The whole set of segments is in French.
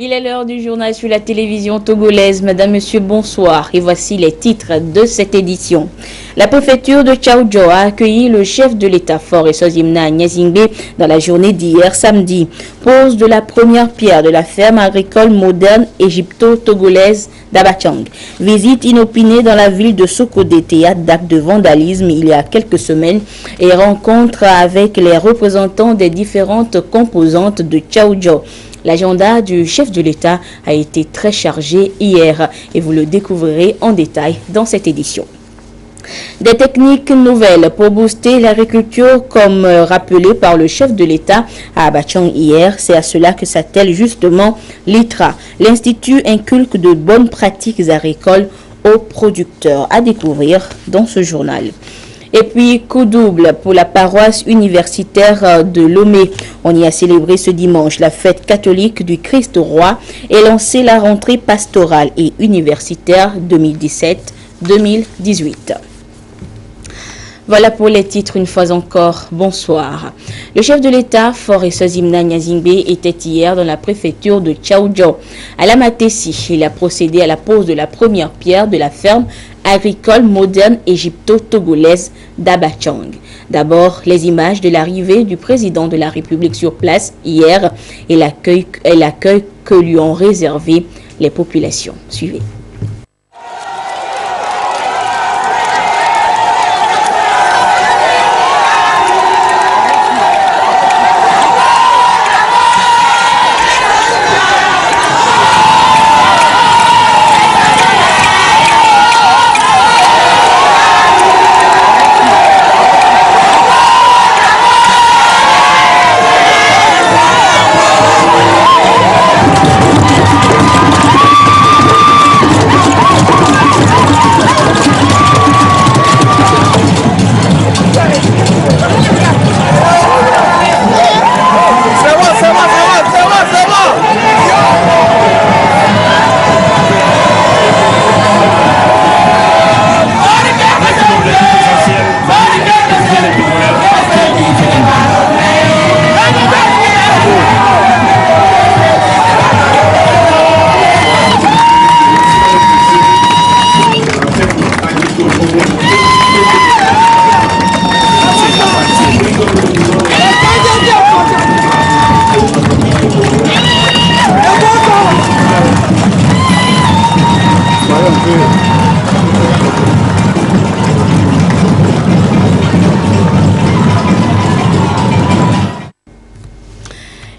Il est l'heure du journal sur la télévision togolaise. Madame, Monsieur, bonsoir. Et voici les titres de cette édition. La préfecture de Tchaoudjo a accueilli le chef de l'État fort et Sozimna Nyazingbe dans la journée d'hier samedi. Pose de la première pierre de la ferme agricole moderne égypto-togolaise d'Abachang. Visite inopinée dans la ville de Sokodé, théâtre d'actes de vandalisme il y a quelques semaines, et rencontre avec les représentants des différentes composantes de Tchaoudjo. L'agenda du chef de l'État a été très chargé hier et vous le découvrirez en détail dans cette édition. Des techniques nouvelles pour booster l'agriculture comme rappelé par le chef de l'État à Abachang hier, c'est à cela que s'attelle justement l'ITRA. L'Institut inculque de bonnes pratiques agricoles aux producteurs, à découvrir dans ce journal. Et puis, coup double pour la paroisse universitaire de Lomé. On y a célébré ce dimanche la fête catholique du Christ roi et lancé la rentrée pastorale et universitaire 2017-2018. Voilà pour les titres une fois encore. Bonsoir. Le chef de l'État, Fort et Sozimna Nyazingbe, était hier dans la préfecture de Tchaoudjo. À la Matessi, il a procédé à la pose de la première pierre de la ferme agricole moderne égypto-togolaise d'Abachang. D'abord, les images de l'arrivée du président de la République sur place hier et l'accueil que lui ont réservé les populations. Suivez.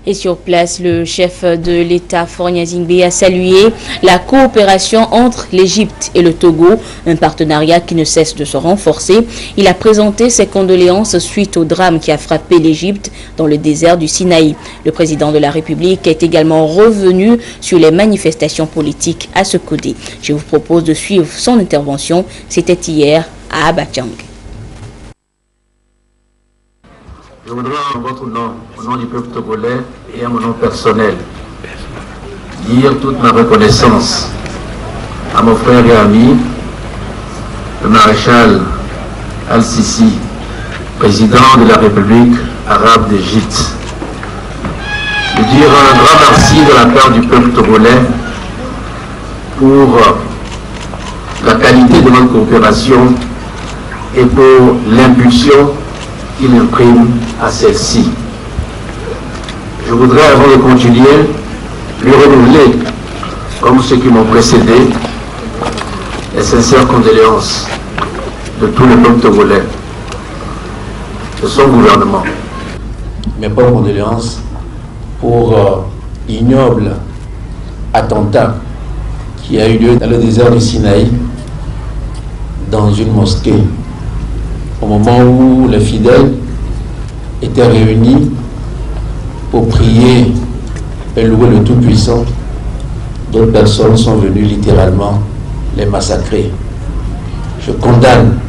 Et sur place, le chef de l'État, Fort Nyazingbe, a salué la coopération entre l'Égypte et le Togo, un partenariat qui ne cesse de se renforcer. Il a présenté ses condoléances suite au drame qui a frappé l'Égypte dans le désert du Sinaï. Le président de la République est également revenu sur les manifestations politiques à Sokodé. Je vous propose de suivre son intervention. C'était hier à Abachang. Je voudrais en votre nom, au nom du peuple togolais et à mon nom personnel, dire toute ma reconnaissance à mon frère et ami, le maréchal Al-Sisi, président de la République arabe d'Égypte. De dire un grand merci de la part du peuple togolais pour la qualité de notre coopération et pour l'impulsion qu'il imprime à celle-ci. Je voudrais, avant de continuer, lui renouveler, comme ceux qui m'ont précédé, les sincères condoléances de tout le peuple togolais, de son gouvernement. Mes propres condoléances pour l'ignoble attentat qui a eu lieu dans le désert du Sinaï, dans une mosquée, au moment où les fidèles étaient réunis pour prier et louer le Tout-Puissant. D'autres personnes sont venues littéralement les massacrer. Je condamne,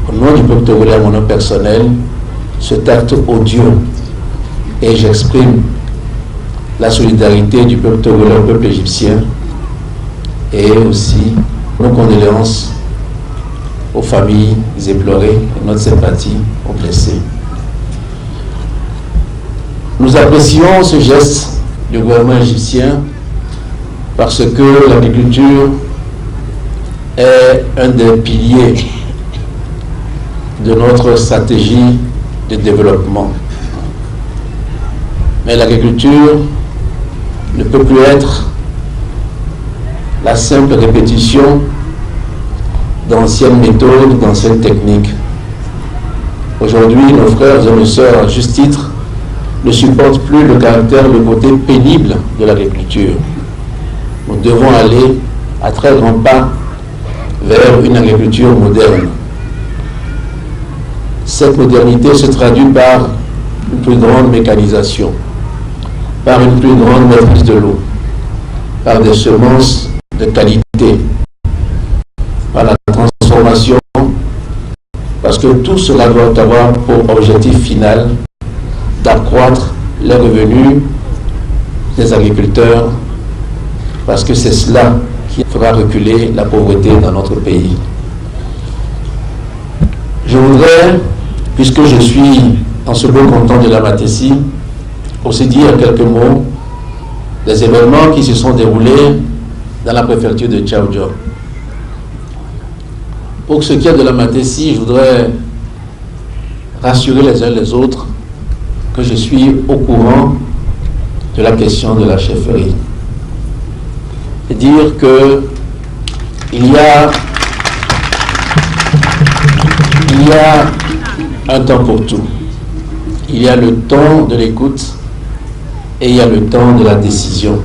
au nom du peuple togolais, à mon nom personnel, cet acte odieux et j'exprime la solidarité du peuple togolais au peuple égyptien et aussi nos condoléances aux familles éplorées et notre sympathie aux blessés. Nous apprécions ce geste du gouvernement égyptien parce que l'agriculture est un des piliers de notre stratégie de développement. Mais l'agriculture ne peut plus être la simple répétition d'anciennes méthodes, d'anciennes techniques. Aujourd'hui, nos frères et nos sœurs, à juste titre, ne supportent plus le caractère, le côté pénible de l'agriculture. Nous devons aller à très grands pas vers une agriculture moderne. Cette modernité se traduit par une plus grande mécanisation, par une plus grande maîtrise de l'eau, par des semences de qualité, par la transformation, parce que tout cela doit avoir pour objectif final d'accroître les revenus des agriculteurs, parce que c'est cela qui fera reculer la pauvreté dans notre pays. Je voudrais, puisque je suis en ce beau canton de la Matécie, aussi dire quelques mots des événements qui se sont déroulés dans la préfecture de Tchaoudjo. Pour ce qui est de la Matécie, je voudrais rassurer les uns les autres que je suis au courant de la question de la chefferie. Et dire que il y a un temps pour tout. Il y a le temps de l'écoute et il y a le temps de la décision.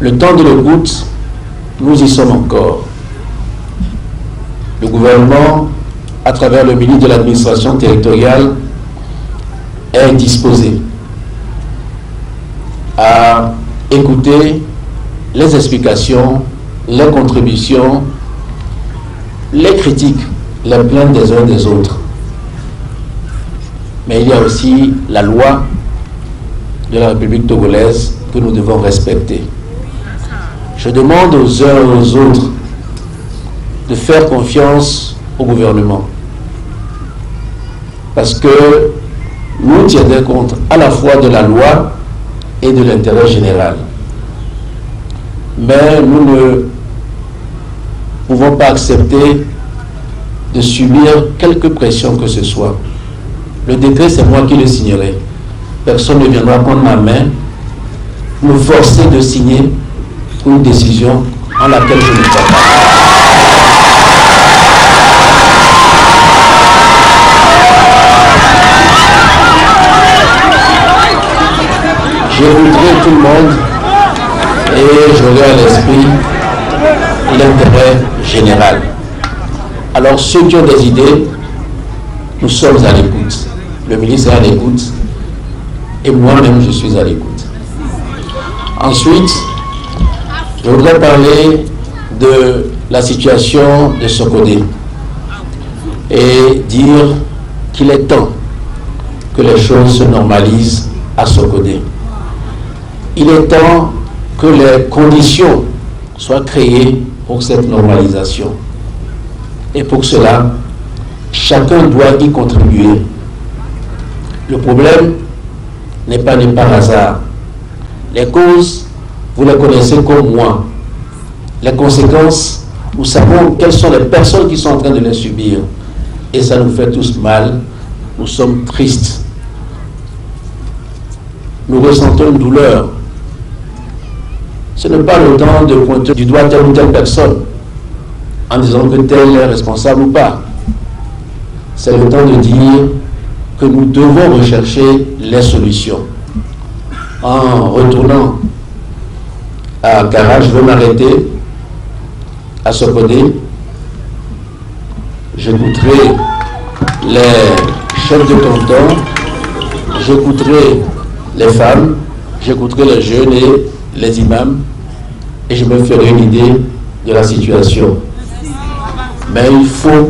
Le temps de l'écoute, nous y sommes encore. Le gouvernement, à travers le ministre de l'administration territoriale, est disposé à écouter les explications, les contributions, les critiques, les plaintes des uns des autres. Mais il y a aussi la loi de la République togolaise que nous devons respecter. Je demande aux uns et aux autres de faire confiance au gouvernement, parce que nous tiendrons compte à la fois de la loi et de l'intérêt général. Mais nous ne pouvons pas accepter de subir quelque pression que ce soit. Le décret, c'est moi qui le signerai. Personne ne viendra prendre ma main, me forcer de signer une décision en laquelle je ne crois pas. J'écouterai tout le monde et j'aurai à l'esprit l'intérêt général. Alors ceux qui ont des idées, nous sommes à l'écoute. Le ministre est à l'écoute et moi-même je suis à l'écoute. Ensuite, je voudrais parler de la situation de Sokodé et dire qu'il est temps que les choses se normalisent à Sokodé. Il est temps que les conditions soient créées pour cette normalisation. Et pour cela, chacun doit y contribuer. Le problème n'est pas né par hasard. Les causes, vous les connaissez comme moi. Les conséquences, nous savons quelles sont les personnes qui sont en train de les subir. Et ça nous fait tous mal. Nous sommes tristes. Nous ressentons une douleur. Ce n'est pas le temps de pointer du doigt telle ou telle personne en disant que tel est responsable ou pas. C'est le temps de dire que nous devons rechercher les solutions. En retournant à Kara, je vais m'arrêter à Sokodé. J'écouterai les chefs de canton, j'écouterai les femmes, j'écouterai les jeunes et les imams, et je me ferai une idée de la situation. Mais il faut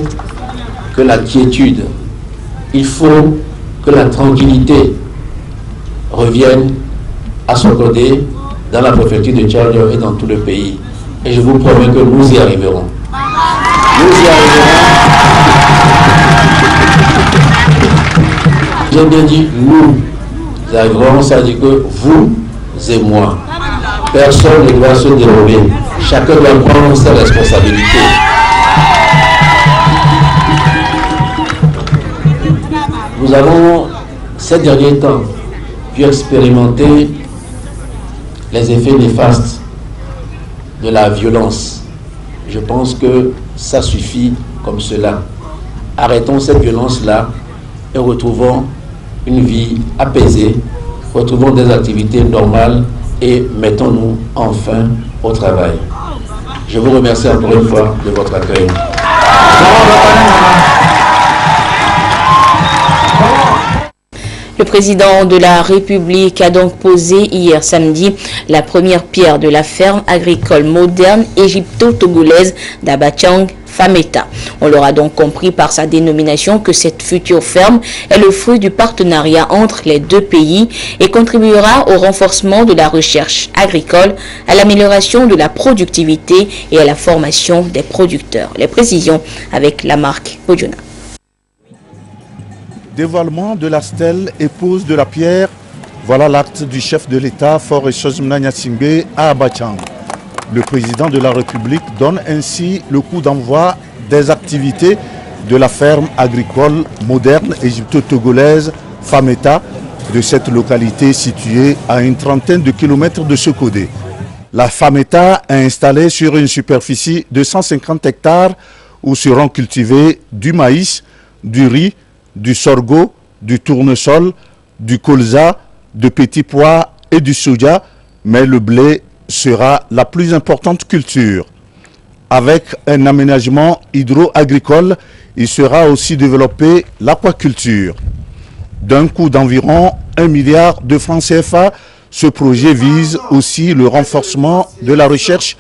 que la quiétude, il faut que la tranquillité revienne à Sokodé, dans la préfecture de Tchaoudjo et dans tout le pays. Et je vous promets que nous y arriverons. Nous y arriverons. J'ai bien dit nous arriverons, ça veut dire que vous et moi. Personne ne doit se dérober. Chacun doit prendre ses responsabilités. Nous avons, ces derniers temps, pu expérimenter les effets néfastes de la violence. Je pense que ça suffit comme cela. Arrêtons cette violence-là et retrouvons une vie apaisée, retrouvons des activités normales et mettons-nous enfin au travail. Je vous remercie encore une fois de votre accueil. Le président de la République a donc posé hier samedi la première pierre de la ferme agricole moderne égypto-togolaise d'Abachang Fameta. On l'aura donc compris par sa dénomination que cette future ferme est le fruit du partenariat entre les deux pays et contribuera au renforcement de la recherche agricole, à l'amélioration de la productivité et à la formation des producteurs. Les précisions avec la marque Ojona. Dévoilement de la stèle et pose de la pierre, voilà l'acte du chef de l'État, Faure Sozimna Gnassingbé, à Abachang. Le président de la République donne ainsi le coup d'envoi des activités de la ferme agricole moderne égypto-togolaise Fameta de cette localité située à une trentaine de kilomètres de Sokodé. La Fameta est installée sur une superficie de 150 hectares où seront cultivés du maïs, du riz, du sorgho, du tournesol, du colza, de petits pois et du soja, mais le blé sera la plus importante culture. Avec un aménagement hydro-agricole, il sera aussi développé l'aquaculture. D'un coût d'environ 1 milliard de francs CFA, ce projet vise aussi le renforcement de la recherche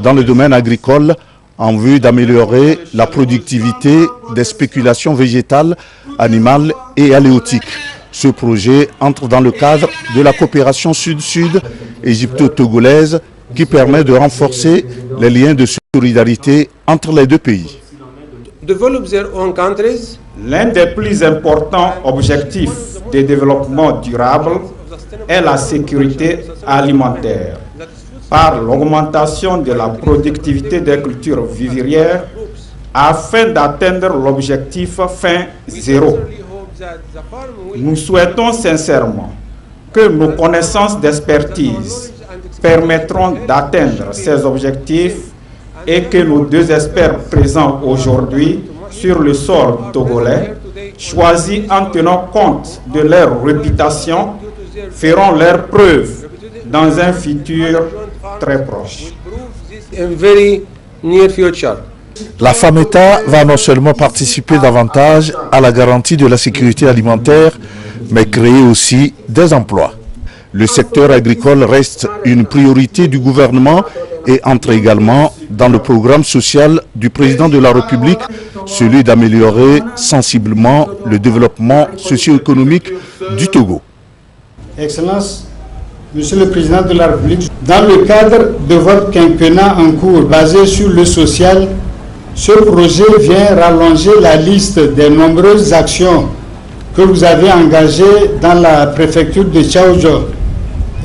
dans le domaine agricole en vue d'améliorer la productivité des spéculations végétales, animales et halieutiques. Ce projet entre dans le cadre de la coopération sud-sud égypto-togolaise qui permet de renforcer les liens de solidarité entre les deux pays. L'un des plus importants objectifs de développement durable est la sécurité alimentaire. Par l'augmentation de la productivité des cultures vivrières afin d'atteindre l'objectif fin zéro. Nous souhaitons sincèrement que nos connaissances d'expertise permettront d'atteindre ces objectifs et que nos deux experts présents aujourd'hui sur le sol togolais, choisis en tenant compte de leur réputation, feront leurs preuves dans un futur très proche. La Fameta va non seulement participer davantage à la garantie de la sécurité alimentaire, mais créer aussi des emplois. Le secteur agricole reste une priorité du gouvernement et entre également dans le programme social du président de la République, celui d'améliorer sensiblement le développement socio-économique du Togo. Excellence, Monsieur le Président de la République, dans le cadre de votre quinquennat en cours basé sur le social, ce projet vient rallonger la liste des nombreuses actions que vous avez engagées dans la préfecture de Tchaoudjo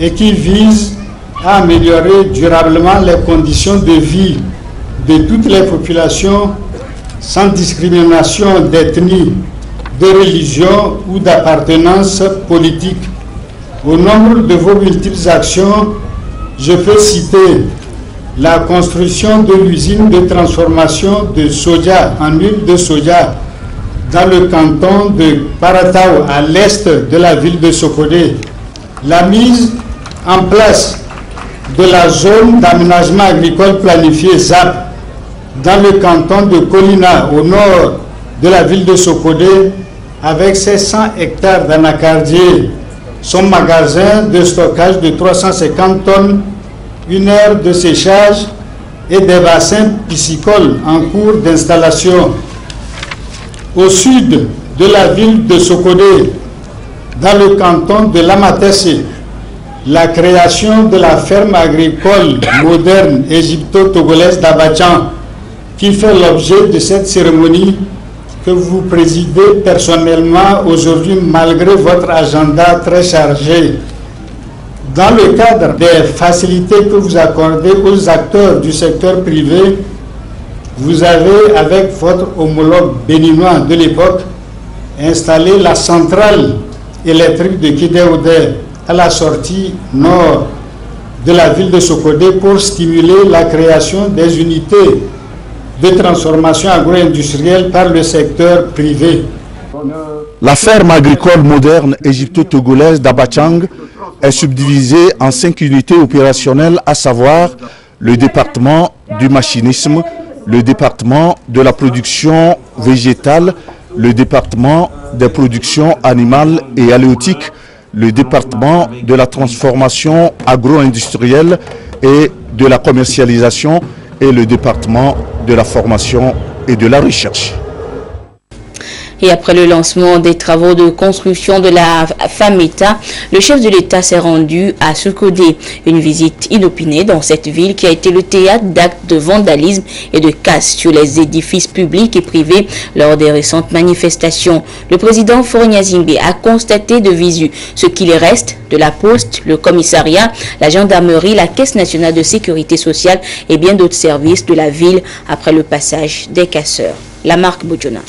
et qui visent à améliorer durablement les conditions de vie de toutes les populations sans discrimination d'ethnie, de religion ou d'appartenance politique. Au nombre de vos multiples actions, je peux citer la construction de l'usine de transformation de soja en huile de soja dans le canton de Paratao à l'est de la ville de Sokodé, la mise en place de la zone d'aménagement agricole planifiée ZAP dans le canton de Kolina au nord de la ville de Sokodé avec ses 100 hectares d'anacardier, son magasin de stockage de 350 tonnes, une aire de séchage et des bassins piscicoles en cours d'installation. Au sud de la ville de Sokodé, dans le canton de Lamatessé, la création de la ferme agricole moderne égypto-togolaise d'Abachang, qui fait l'objet de cette cérémonie que vous présidez personnellement aujourd'hui malgré votre agenda très chargé. Dans le cadre des facilités que vous accordez aux acteurs du secteur privé, vous avez, avec votre homologue béninois de l'époque, installé la centrale électrique de Kidéodé à la sortie nord de la ville de Sokodé pour stimuler la création des unités de transformation agro-industrielle par le secteur privé. La ferme agricole moderne égypto-togolaise d'Abachang est subdivisée en 5 unités opérationnelles, à savoir le département du machinisme, le département de la production végétale, le département des productions animales et halieutiques, le département de la transformation agro-industrielle et de la commercialisation et le département de la formation et de la recherche. Et après le lancement des travaux de construction de la FAMETA, le chef de l'État s'est rendu à Sokodé. Une visite inopinée dans cette ville qui a été le théâtre d'actes de vandalisme et de casse sur les édifices publics et privés lors des récentes manifestations. Le président Faure Gnassingbé a constaté de visu ce qu'il reste de la poste, le commissariat, la gendarmerie, la Caisse nationale de sécurité sociale et bien d'autres services de la ville après le passage des casseurs. La marque Bojona.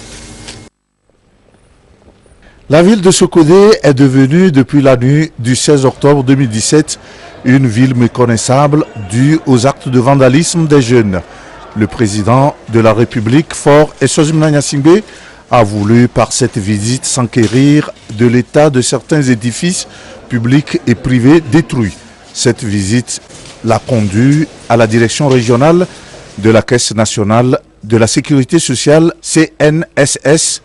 La ville de Sokodé est devenue depuis la nuit du 16 octobre 2017 une ville méconnaissable due aux actes de vandalisme des jeunes. Le président de la République, Faure Essozimna Gnassingbé, a voulu par cette visite s'enquérir de l'état de certains édifices publics et privés détruits. Cette visite l'a conduit à la direction régionale de la Caisse nationale de la sécurité sociale CNSS,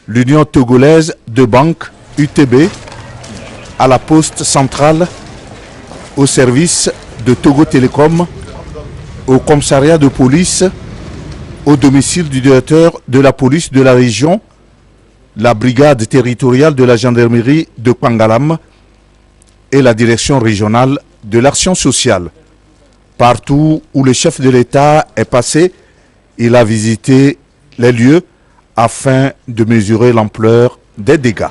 l'Union togolaise de banques UTB, à la poste centrale, au service de Togo Télécom, au commissariat de police, au domicile du directeur de la police de la région, la brigade territoriale de la gendarmerie de Pangalam et la direction régionale de l'action sociale. Partout où le chef de l'État est passé, il a visité les lieux afin de mesurer l'ampleur des dégâts.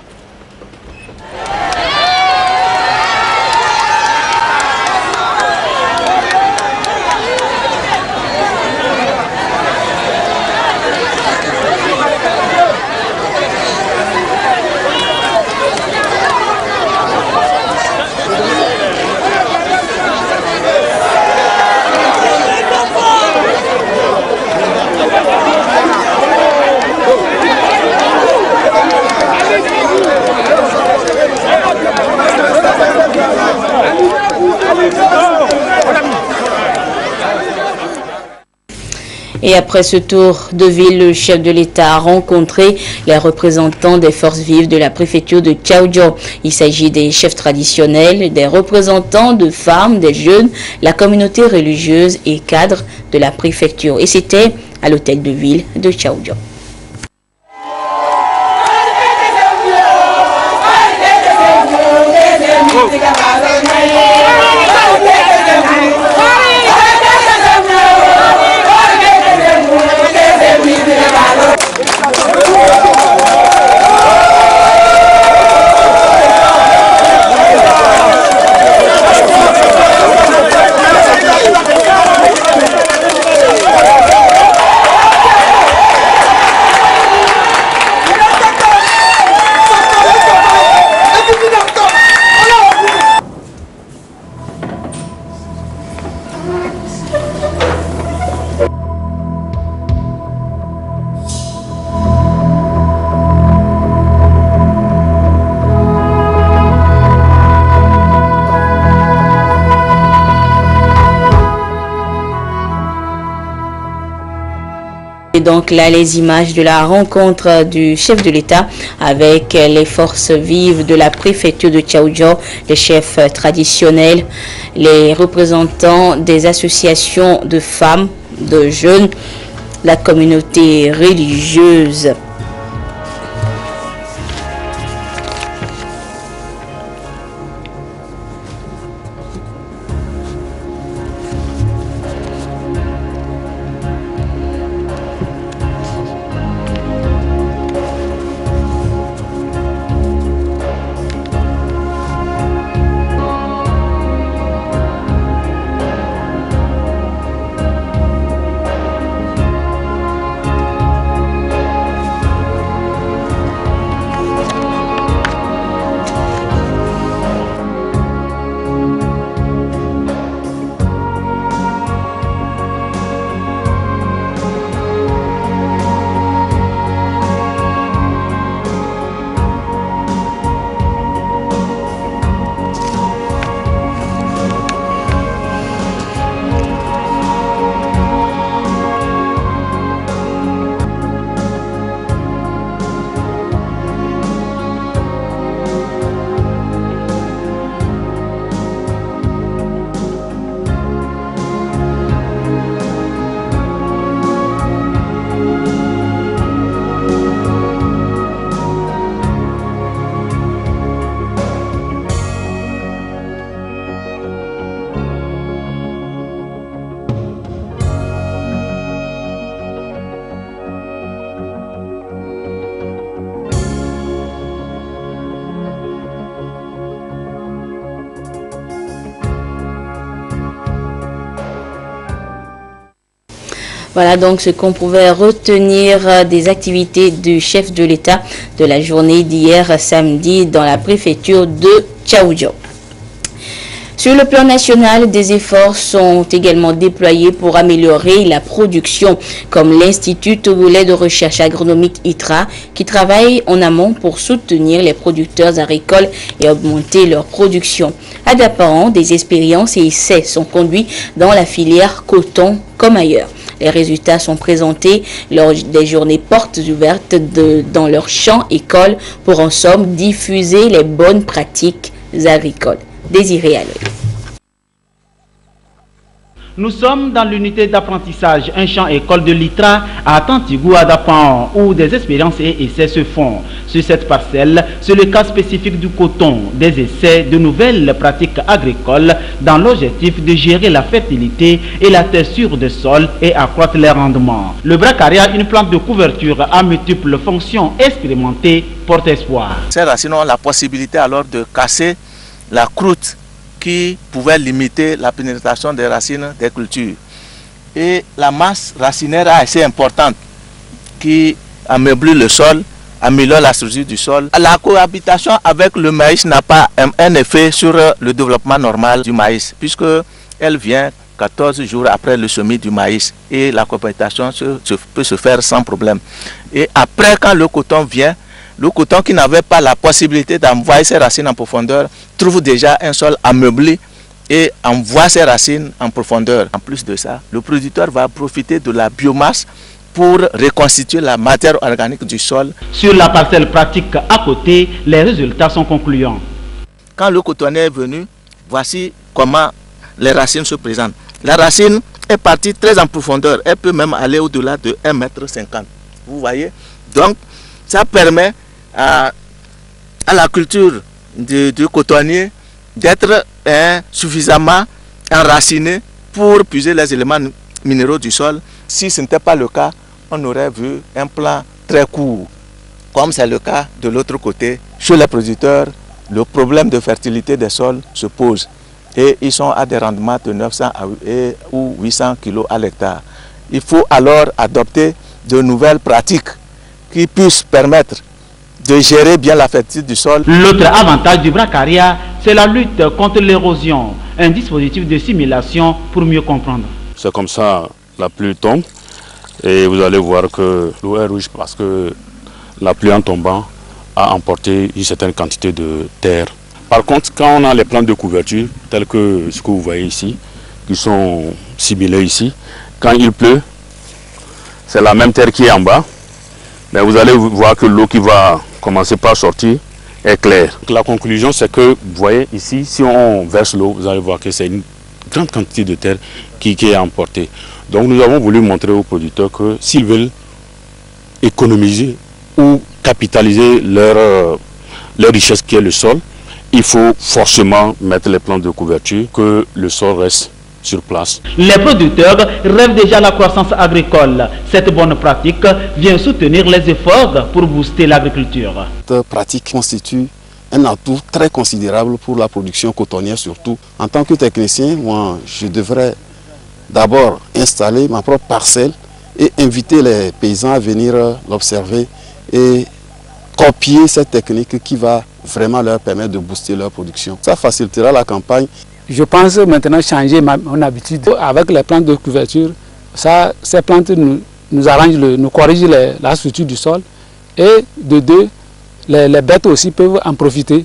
Et après ce tour de ville, le chef de l'État a rencontré les représentants des forces vives de la préfecture de Tchaoudjo. Il s'agit des chefs traditionnels, des représentants de femmes, des jeunes, la communauté religieuse et cadres de la préfecture. Et c'était à l'hôtel de ville de Tchaoudjo. Et donc là, les images de la rencontre du chef de l'État avec les forces vives de la préfecture de Tchaoudjo, les chefs traditionnels, les représentants des associations de femmes, de jeunes, la communauté religieuse. Voilà donc ce qu'on pouvait retenir des activités du chef de l'État de la journée d'hier samedi dans la préfecture de Tchaoudjo. Sur le plan national, des efforts sont également déployés pour améliorer la production, comme l'Institut togolais de recherche agronomique ITRA, qui travaille en amont pour soutenir les producteurs agricoles et augmenter leur production. À Daparan, des expériences et essais sont conduits dans la filière coton comme ailleurs. Les résultats sont présentés lors des journées portes ouvertes dans leurs champs écoles pour en somme diffuser les bonnes pratiques agricoles. Désiré Aloy. Nous sommes dans l'unité d'apprentissage, un champ école de l'ITRA à Tantigou à Dapan, où des expériences et essais se font. Sur cette parcelle, c'est le cas spécifique du coton, des essais de nouvelles pratiques agricoles dans l'objectif de gérer la fertilité et la texture des sols et accroître les rendements. Le bracaria, une plante de couverture à multiples fonctions expérimentées, porte espoir. Ces racines ont la possibilité alors de casser la croûte qui pouvait limiter la pénétration des racines des cultures. Et la masse racinaire est assez importante qui ameublit le sol, améliore la structure du sol. La cohabitation avec le maïs n'a pas un effet sur le développement normal du maïs, puisque elle vient 14 jours après le semis du maïs et la cohabitation peut se faire sans problème. Et après, quand le coton vient, le coton qui n'avait pas la possibilité d'envoyer ses racines en profondeur trouve déjà un sol ameublé et envoie ses racines en profondeur. En plus de ça, le producteur va profiter de la biomasse pour reconstituer la matière organique du sol. Sur la parcelle pratique à côté, les résultats sont concluants. Quand le cotonnier est venu, voici comment les racines se présentent. La racine est partie très en profondeur, elle peut même aller au-delà de 1,50 m. Vous voyez? Donc, ça permet à la culture du cotonnier d'être suffisamment enracinée pour puiser les éléments minéraux du sol. Si ce n'était pas le cas, on aurait vu un plan très court, comme c'est le cas de l'autre côté. Chez les producteurs, le problème de fertilité des sols se pose et ils sont à des rendements de 900 ou 800 kg à l'hectare. Il faut alors adopter de nouvelles pratiques qui puissent permettre de gérer bien la fertilité du sol. L'autre avantage du bracaria, c'est la lutte contre l'érosion, un dispositif de simulation pour mieux comprendre. C'est comme ça, la pluie tombe et vous allez voir que l'eau est rouge parce que la pluie en tombant a emporté une certaine quantité de terre. Par contre, quand on a les plantes de couverture, telles que ce que vous voyez ici, qui sont similées ici, quand il pleut, c'est la même terre qui est en bas, mais vous allez voir que l'eau qui va commencer par sortir est claire. La conclusion, c'est que, vous voyez ici, si on verse l'eau, vous allez voir que c'est une grande quantité de terre qui est emportée. Donc nous avons voulu montrer aux producteurs que s'ils veulent économiser ou capitaliser leur richesse qui est le sol, il faut forcément mettre les plantes de couverture, que le sol reste sur place. Les producteurs rêvent déjà la croissance agricole. Cette bonne pratique vient soutenir les efforts pour booster l'agriculture. Cette pratique constitue un atout très considérable pour la production cotonnière surtout. En tant que technicien, moi, je devrais d'abord installer ma propre parcelle et inviter les paysans à venir l'observer et copier cette technique qui va vraiment leur permettre de booster leur production. Ça facilitera la campagne. Je pense maintenant changer mon habitude avec les plantes de couverture. Ces plantes nous arrangent, nous corrigent la structure du sol. Et de deux, les bêtes aussi peuvent en profiter.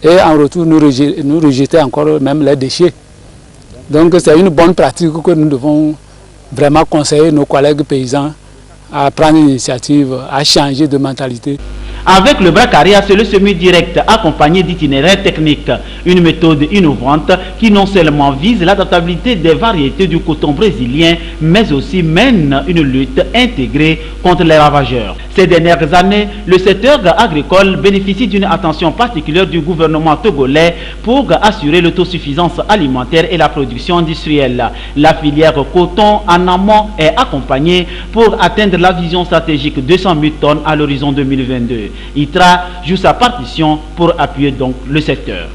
Et en retour, nous rejeter encore même les déchets. Donc c'est une bonne pratique que nous devons vraiment conseiller nos collègues paysans à prendre l'initiative, à changer de mentalité. Avec le bracaria, c'est le semis direct accompagné d'itinéraires techniques, une méthode innovante qui non seulement vise l'adaptabilité des variétés du coton brésilien, mais aussi mène une lutte intégrée contre les ravageurs. Ces dernières années, le secteur agricole bénéficie d'une attention particulière du gouvernement togolais pour assurer l'autosuffisance alimentaire et la production industrielle. La filière coton en amont est accompagnée pour atteindre la vision stratégique 200 000 tonnes à l'horizon 2022. ITRA joue sa partition pour appuyer donc le secteur.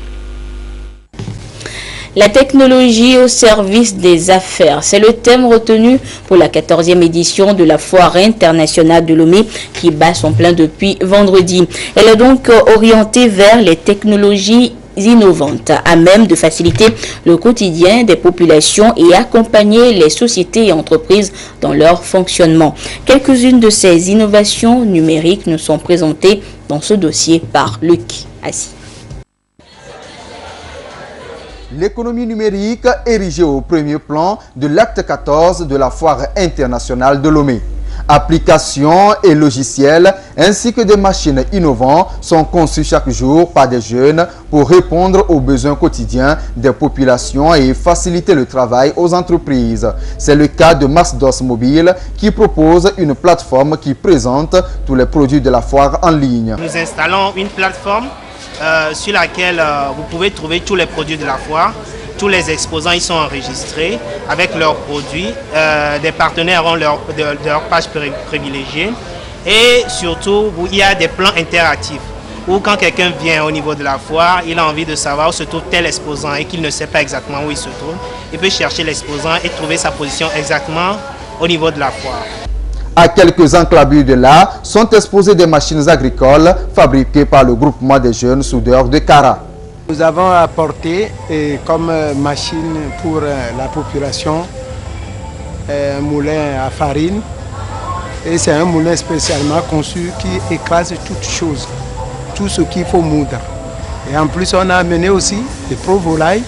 La technologie au service des affaires, c'est le thème retenu pour la 14e édition de la Foire internationale de Lomé qui bat son plein depuis vendredi. Elle est donc orientée vers les technologies innovantes à même de faciliter le quotidien des populations et accompagner les sociétés et entreprises dans leur fonctionnement. Quelques-unes de ces innovations numériques nous sont présentées dans ce dossier par Luc Assi. L'économie numérique érigée au premier plan de l'acte 14 de la Foire internationale de Lomé. Applications et logiciels ainsi que des machines innovantes sont conçus chaque jour par des jeunes pour répondre aux besoins quotidiens des populations et faciliter le travail aux entreprises. C'est le cas de Marsdos Mobile qui propose une plateforme qui présente tous les produits de la foire en ligne. Nous installons une plateforme sur laquelle vous pouvez trouver tous les produits de la foire. Tous les exposants y sont enregistrés avec leurs produits. Des partenaires ont leur page privilégiée. Et surtout, il y a des plans interactifs où quand quelqu'un vient au niveau de la foire, il a envie de savoir où se trouve tel exposant et qu'il ne sait pas exactement où il se trouve. Il peut chercher l'exposant et trouver sa position exactement au niveau de la foire. À quelques enclaves de là, sont exposées des machines agricoles fabriquées par le groupement des jeunes soudeurs de Kara. Nous avons apporté comme machine pour la population un moulin à farine. Et c'est un moulin spécialement conçu qui écrase toutes choses, tout ce qu'il faut moudre. Et en plus, on a amené aussi le pro-volaille.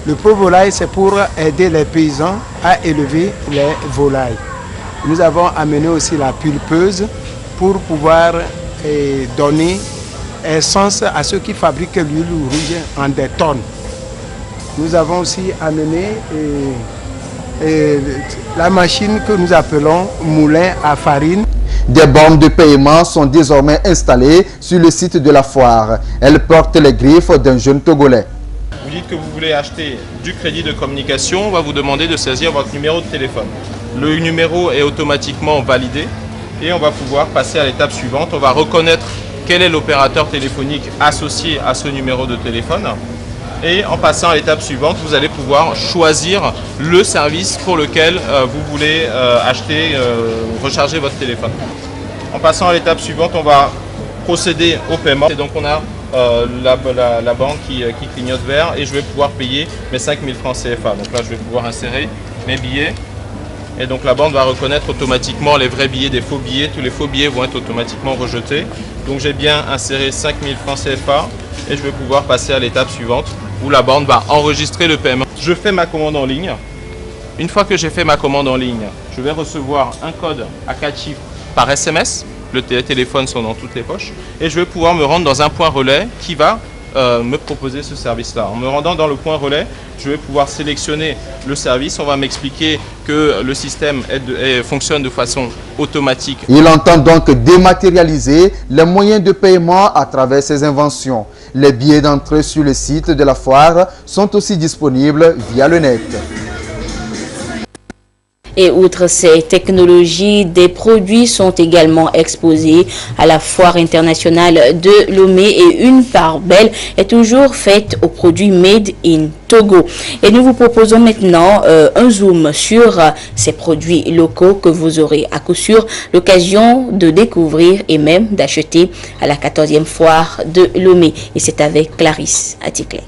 Le pro-volaille, c'est pour aider les paysans à élever les volailles. Nous avons amené aussi la pulpeuse pour pouvoir donner essence à ceux qui fabriquent l'huile rouge en des tonnes. Nous avons aussi amené la machine que nous appelons moulin à farine. Des bornes de paiement sont désormais installées sur le site de la foire. Elles portent les griffes d'un jeune Togolais. Vous dites que vous voulez acheter du crédit de communication, on va vous demander de saisir votre numéro de téléphone. Le numéro est automatiquement validé et on va pouvoir passer à l'étape suivante. On va reconnaître quel est l'opérateur téléphonique associé à ce numéro de téléphone. Et en passant à l'étape suivante, vous allez pouvoir choisir le service pour lequel vous voulez recharger votre téléphone. En passant à l'étape suivante, on va procéder au paiement. Et donc on a la banque qui clignote vert et je vais pouvoir payer mes 5000 francs CFA. Donc là, je vais pouvoir insérer mes billets. Et donc la banque va reconnaître automatiquement les vrais billets des faux billets. Tous les faux billets vont être automatiquement rejetés. Donc j'ai bien inséré 5000 francs CFA et je vais pouvoir passer à l'étape suivante où la banque va enregistrer le paiement. Je fais ma commande en ligne. Une fois que j'ai fait ma commande en ligne, je vais recevoir un code à 4 chiffres par SMS. Les téléphones sont dans toutes les poches. Et je vais pouvoir me rendre dans un point relais qui va me proposer ce service-là. En me rendant dans le point relais, je vais pouvoir sélectionner le service. On va m'expliquer que le système fonctionne de façon automatique. Il entend donc dématérialiser les moyens de paiement à travers ses inventions. Les billets d'entrée sur le site de la foire sont aussi disponibles via le net. Et outre ces technologies, des produits sont également exposés à la Foire internationale de Lomé et une part belle est toujours faite aux produits made in Togo. Et nous vous proposons maintenant un zoom sur ces produits locaux que vous aurez à coup sûr l'occasion de découvrir et même d'acheter à la 14e Foire de Lomé. Et c'est avec Clarisse Atikle.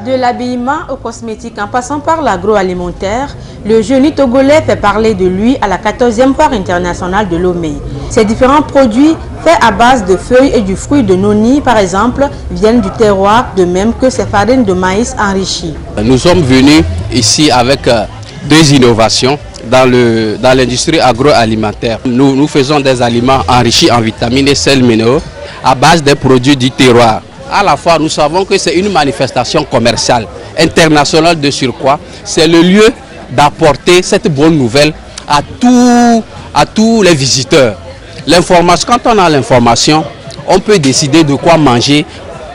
De l'habillement aux cosmétiques en passant par l'agroalimentaire, le jeune Togolais fait parler de lui à la 14e Foire internationale de Lomé. Ces différents produits faits à base de feuilles et du fruit de noni, par exemple, viennent du terroir, de même que ces farines de maïs enrichies. Nous sommes venus ici avec deux innovations dans l'industrie agroalimentaire. Nous faisons des aliments enrichis en vitamines et sels minéraux à base des produits du terroir. À la fois, nous savons que c'est une manifestation commerciale internationale de surcroît. C'est le lieu d'apporter cette bonne nouvelle à tous les visiteurs. L'information, quand on a l'information, on peut décider de quoi manger,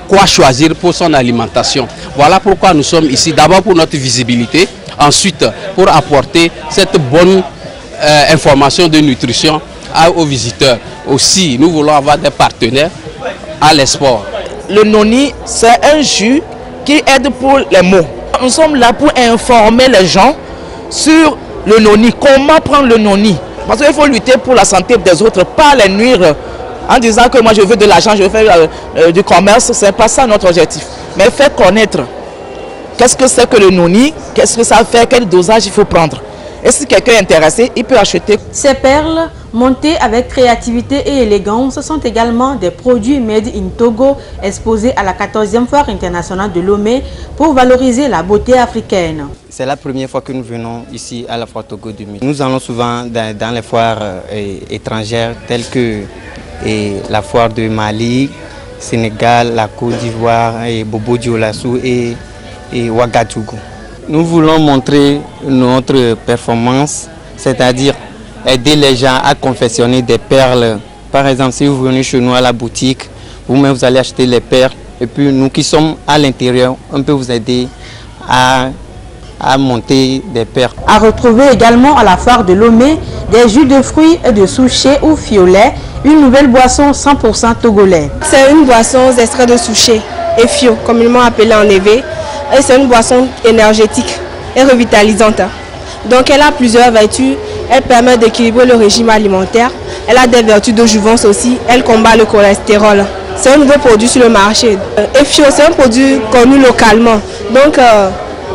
quoi choisir pour son alimentation. Voilà pourquoi nous sommes ici, d'abord pour notre visibilité, ensuite pour apporter cette bonne information de nutrition aux visiteurs. Aussi, nous voulons avoir des partenaires à l'export. Le noni, c'est un jus qui aide pour les mots. Nous sommes là pour informer les gens sur le noni, comment prendre le noni. Parce qu'il faut lutter pour la santé des autres, pas les nuire en disant que moi je veux de l'argent, je veux faire du commerce. Ce n'est pas ça notre objectif. Mais faire connaître qu'est-ce que c'est que le noni, qu'est-ce que ça fait, quel dosage il faut prendre. Et si quelqu'un est intéressé, il peut acheter. Ces perles, montées avec créativité et élégance, sont également des produits made in Togo exposés à la 14e foire internationale de Lomé pour valoriser la beauté africaine. C'est la première fois que nous venons ici à la foire Togo 2000. Nous allons souvent dans les foires étrangères telles que la foire de Mali, Sénégal, la Côte d'Ivoire, Bobo Dioulassou et Ouagadougou. Nous voulons montrer notre performance, c'est-à-dire aider les gens à confectionner des perles. Par exemple, si vous venez chez nous à la boutique, vous-même vous allez acheter les perles et puis nous qui sommes à l'intérieur, on peut vous aider à monter des perles. À retrouver également à la foire de Lomé des jus de fruits et de souchet ou fiolet, une nouvelle boisson 100% togolais. C'est une boisson extrait de souchet et fio, communément appelée en éveil. Et c'est une boisson énergétique et revitalisante. Donc elle a plusieurs vertus. Elle permet d'équilibrer le régime alimentaire. Elle a des vertus de jouvence aussi. Elle combat le cholestérol. C'est un nouveau produit sur le marché. EFIO, c'est un produit connu localement. Donc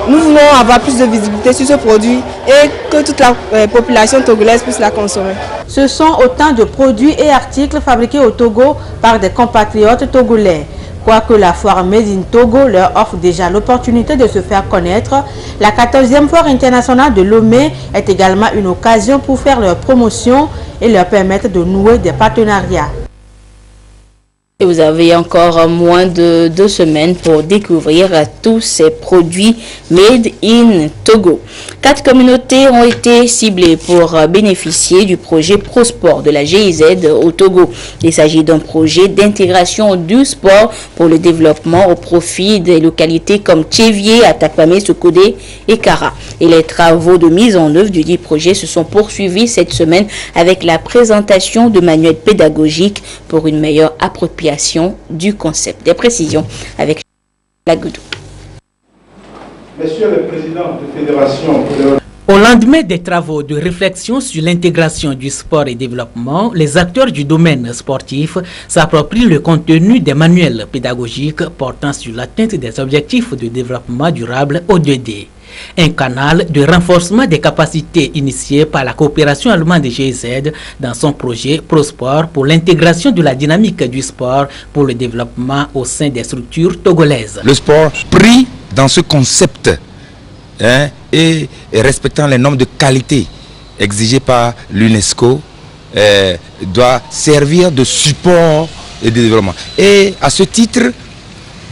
nous voulons avoir plus de visibilité sur ce produit et que toute la population togolaise puisse la consommer. Ce sont autant de produits et articles fabriqués au Togo par des compatriotes togolais. Quoique la foire Made in Togo leur offre déjà l'opportunité de se faire connaître, la 14e foire internationale de Lomé est également une occasion pour faire leur promotion et leur permettre de nouer des partenariats. Et vous avez encore moins de 2 semaines pour découvrir tous ces produits made in Togo. 4 communautés ont été ciblées pour bénéficier du projet ProSport de la GIZ au Togo. Il s'agit d'un projet d'intégration du sport pour le développement au profit des localités comme Tchévié, Atakpamé, Sokodé et Kara. Et les travaux de mise en œuvre du dit projet se sont poursuivis cette semaine avec la présentation de manuels pédagogiques pour une meilleure appropriation du concept. Des précisions avec Lagoudou. Monsieur le Président de Fédération. Au lendemain des travaux de réflexion sur l'intégration du sport et développement, les acteurs du domaine sportif s'approprient le contenu des manuels pédagogiques portant sur l'atteinte des objectifs de développement durable O2D. Un canal de renforcement des capacités initié par la coopération allemande de GIZ dans son projet ProSport pour l'intégration de la dynamique du sport pour le développement au sein des structures togolaises. Le sport pris dans ce concept et respectant les normes de qualité exigées par l'UNESCO doit servir de support et de développement. Et à ce titre,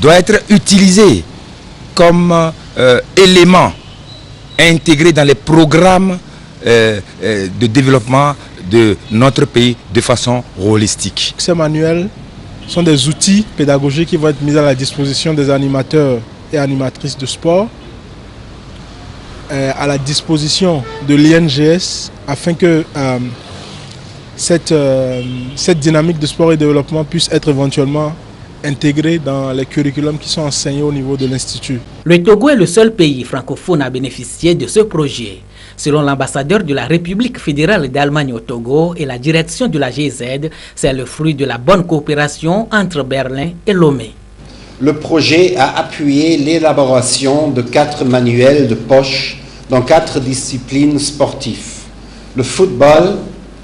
doit être utilisé comme élément intégré dans les programmes de développement de notre pays de façon holistique. Ces manuels sont des outils pédagogiques qui vont être mis à la disposition des animateurs et animatrices de sport, à la disposition de l'INGS, afin que cette dynamique de sport et développement puisse être éventuellement intégrés dans les curriculums qui sont enseignés au niveau de l'Institut. Le Togo est le seul pays francophone à bénéficier de ce projet. Selon l'ambassadeur de la République fédérale d'Allemagne au Togo et la direction de la GIZ, c'est le fruit de la bonne coopération entre Berlin et Lomé. Le projet a appuyé l'élaboration de 4 manuels de poche dans 4 disciplines sportives: le football,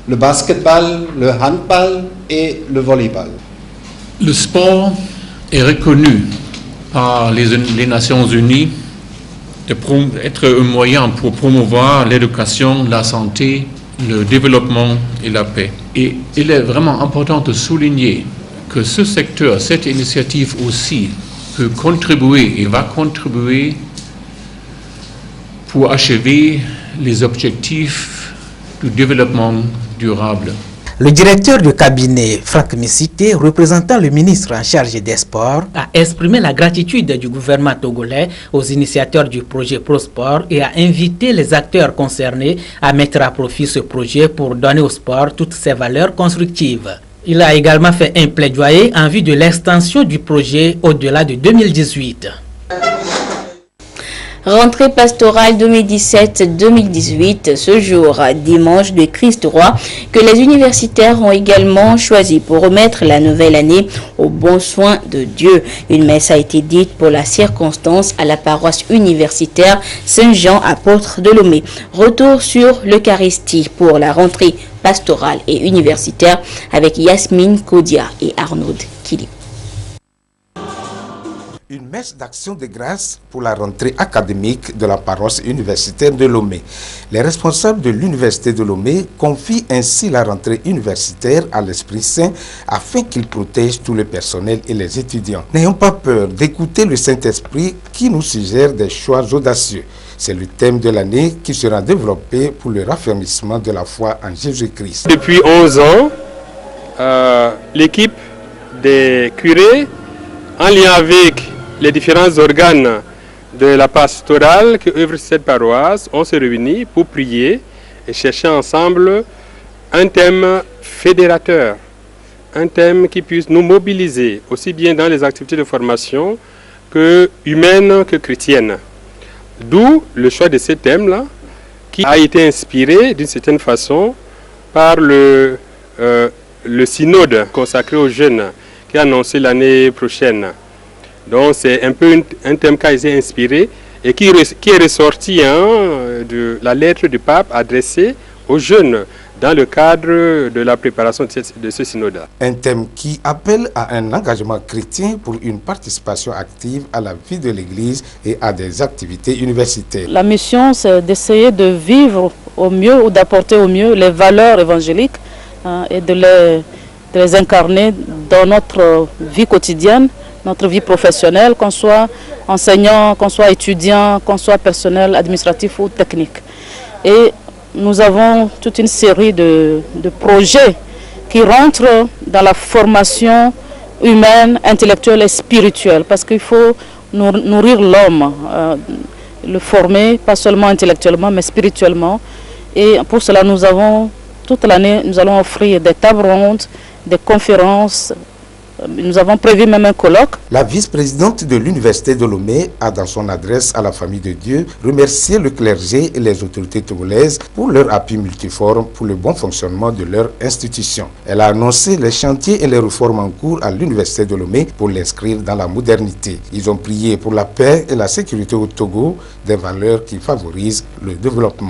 le basketball, le handball et le volleyball. Le sport est reconnu par les Nations Unies d'être un moyen pour promouvoir l'éducation, la santé, le développement et la paix. Et il est vraiment important de souligner que ce secteur, cette initiative aussi, peut contribuer et va contribuer pour achever les objectifs du développement durable. Le directeur du cabinet, Franck Missité, représentant le ministre en charge des sports, a exprimé la gratitude du gouvernement togolais aux initiateurs du projet ProSport et a invité les acteurs concernés à mettre à profit ce projet pour donner au sport toutes ses valeurs constructives. Il a également fait un plaidoyer en vue de l'extension du projet au-delà de 2018. Rentrée pastorale 2017-2018, ce jour, dimanche de Christ Roi, que les universitaires ont également choisi pour remettre la nouvelle année au bon soin de Dieu. Une messe a été dite pour la circonstance à la paroisse universitaire Saint-Jean apôtre de Lomé. Retour sur l'Eucharistie pour la rentrée pastorale et universitaire avec Yasmine Kodia et Arnaud Kili. Une messe d'action de grâce pour la rentrée académique de la paroisse universitaire de Lomé. Les responsables de l'université de Lomé confient ainsi la rentrée universitaire à l'Esprit Saint afin qu'il protège tout le personnel et les étudiants. N'ayons pas peur d'écouter le Saint-Esprit qui nous suggère des choix audacieux. C'est le thème de l'année qui sera développé pour le raffermissement de la foi en Jésus-Christ. Depuis 11 ans, l'équipe des curés, en lien avec les différents organes de la pastorale qui œuvrent cette paroisse, on se réunit pour prier et chercher ensemble un thème fédérateur, un thème qui puisse nous mobiliser aussi bien dans les activités de formation que humaines que chrétiennes. D'où le choix de ce thème-là qui a été inspiré d'une certaine façon par le synode consacré aux jeunes qui est annoncé l'année prochaine. Donc c'est un peu un thème qui a été inspiré et qui est ressorti de la lettre du pape adressée aux jeunes dans le cadre de la préparation de ce synode. Un thème qui appelle à un engagement chrétien pour une participation active à la vie de l'Église et à des activités universitaires. La mission, c'est d'essayer de vivre au mieux ou d'apporter au mieux les valeurs évangéliques et de les incarner dans notre vie quotidienne, notre vie professionnelle, qu'on soit enseignant, qu'on soit étudiant, qu'on soit personnel, administratif ou technique. Et nous avons toute une série de projets qui rentrent dans la formation humaine, intellectuelle et spirituelle, parce qu'il faut nourrir l'homme, le former, pas seulement intellectuellement, mais spirituellement. Et pour cela, nous avons, toute l'année, nous allons offrir des tables rondes, des conférences. Nous avons prévu même un colloque. La vice-présidente de l'université de Lomé a, dans son adresse à la famille de Dieu, remercié le clergé et les autorités togolaises pour leur appui multiforme pour le bon fonctionnement de leur institution. Elle a annoncé les chantiers et les réformes en cours à l'université de Lomé pour l'inscrire dans la modernité. Ils ont prié pour la paix et la sécurité au Togo, des valeurs qui favorisent le développement.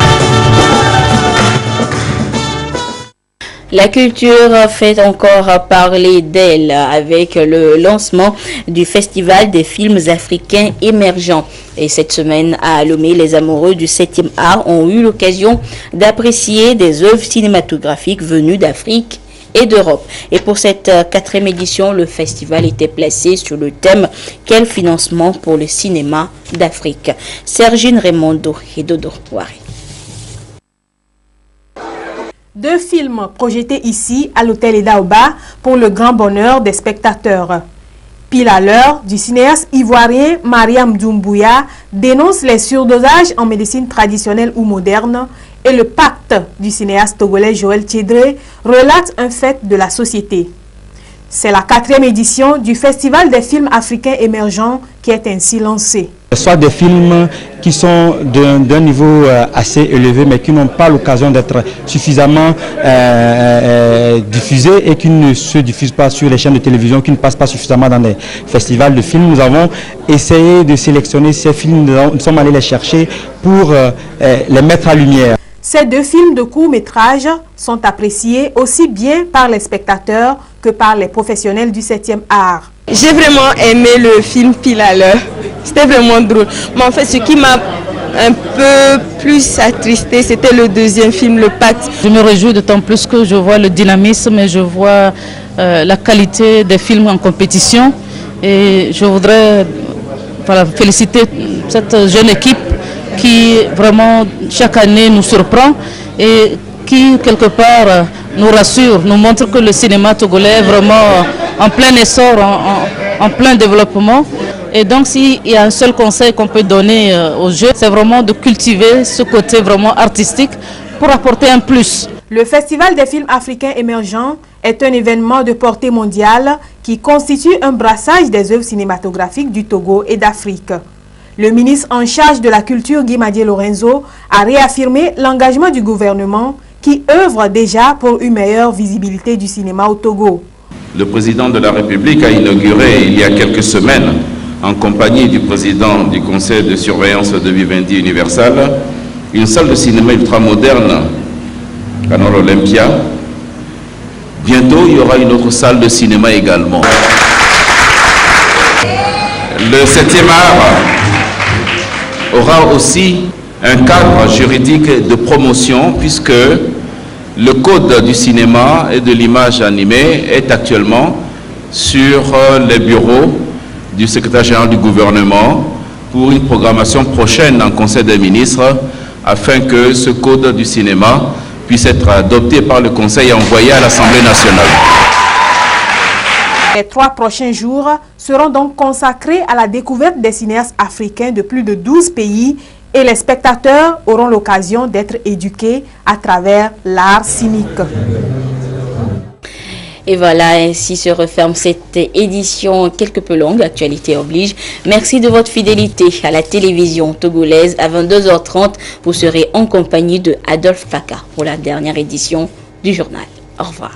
La culture fait encore parler d'elle avec le lancement du Festival des films africains émergents. Et cette semaine à Lomé, les amoureux du 7e art ont eu l'occasion d'apprécier des œuvres cinématographiques venues d'Afrique et d'Europe. Et pour cette 4e édition, le festival était placé sur le thème « Quel financement pour le cinéma d'Afrique ?» Sergine Raimondo et Dodo Waré. 2 films projetés ici à l'hôtel Edaoba pour le grand bonheur des spectateurs. Pile à l'heure, du cinéaste ivoirien Mariam Doumbouya dénonce les surdosages en médecine traditionnelle ou moderne et le pacte du cinéaste togolais Joël Tiedré relate un fait de la société. C'est la 4e édition du Festival des films africains émergents qui est ainsi lancé. Soit des films qui sont d'un niveau assez élevé mais qui n'ont pas l'occasion d'être suffisamment diffusés et qui ne se diffusent pas sur les chaînes de télévision, qui ne passent pas suffisamment dans les festivals de films. Nous avons essayé de sélectionner ces films, nous sommes allés les chercher pour les mettre à lumière. Ces 2 films de court-métrage sont appréciés aussi bien par les spectateurs que par les professionnels du 7e art. J'ai vraiment aimé le film Pile à l'heure. C'était vraiment drôle. Mais en fait, ce qui m'a un peu plus attristé, c'était le 2e film, Le Pacte. Je me réjouis d'autant plus que je vois le dynamisme et je vois la qualité des films en compétition. Et je voudrais féliciter cette jeune équipe qui vraiment chaque année nous surprend et qui quelque part nous rassure, nous montre que le cinéma togolais est vraiment en plein essor, en plein développement. Et donc s'il y a un seul conseil qu'on peut donner aux jeunes, c'est vraiment de cultiver ce côté vraiment artistique pour apporter un plus. Le Festival des films africains émergents est un événement de portée mondiale qui constitue un brassage des œuvres cinématographiques du Togo et d'Afrique. Le ministre en charge de la culture, Guy Madié Lorenzo, a réaffirmé l'engagement du gouvernement qui œuvre déjà pour une meilleure visibilité du cinéma au Togo. Le président de la République a inauguré il y a quelques semaines, en compagnie du président du conseil de surveillance de Vivendi Universal, une salle de cinéma ultramoderne à Nord Olympia. Bientôt, il y aura une autre salle de cinéma également. Le 7e art aura aussi un cadre juridique de promotion puisque le code du cinéma et de l'image animée est actuellement sur les bureaux du secrétaire général du gouvernement pour une programmation prochaine en Conseil des ministres afin que ce code du cinéma puisse être adopté par le Conseil et envoyé à l'Assemblée nationale. Les 3 prochains jours seront donc consacrés à la découverte des cinéastes africains de plus de 12 pays et les spectateurs auront l'occasion d'être éduqués à travers l'art cynique. Et voilà, ainsi se referme cette édition quelque peu longue, actualité oblige. Merci de votre fidélité à la télévision togolaise. À 22h30, vous serez en compagnie de Adolphe Faka pour la dernière édition du journal. Au revoir.